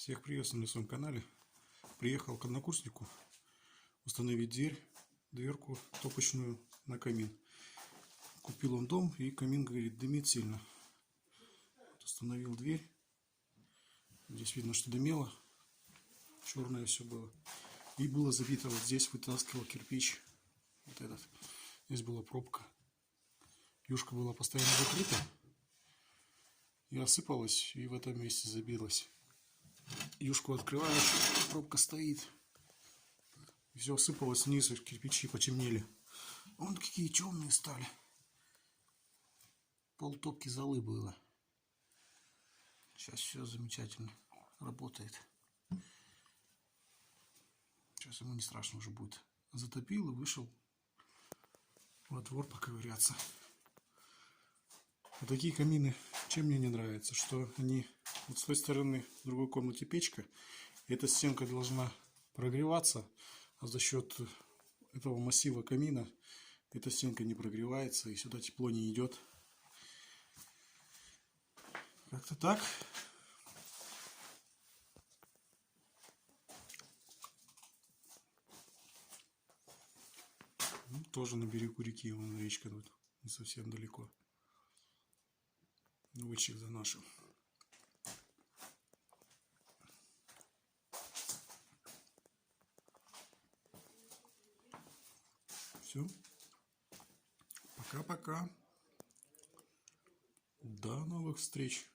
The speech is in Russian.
Всех приветствую на своем канале. Приехал к однокурснику установить дверку топочную на камин. Купил он дом, и камин, говорит, дымит сильно. Вот установил дверь. Здесь видно, что дымело. Черное все было. И было забито, вот здесь вытаскивал кирпич. Вот этот. Здесь была пробка. Юшка была постоянно закрыта. И осыпалась, и в этом месте забилась. Юшку открываешь, пробка стоит. Все осыпалось вниз, и кирпичи потемнели. Вон какие темные стали. Полтопки золы было. Сейчас все замечательно работает. Сейчас ему не страшно уже будет. Затопил и вышел во двор поковыряться. А такие камины, чем мне не нравится, что они вот с той стороны в другой комнате печка. Эта стенка должна прогреваться, а за счет этого массива камина эта стенка не прогревается и сюда тепло не идет. Как-то так. Ну, тоже на берегу реки, вон речка тут не совсем далеко. Вычек за нашим. Все. Пока-пока. До новых встреч.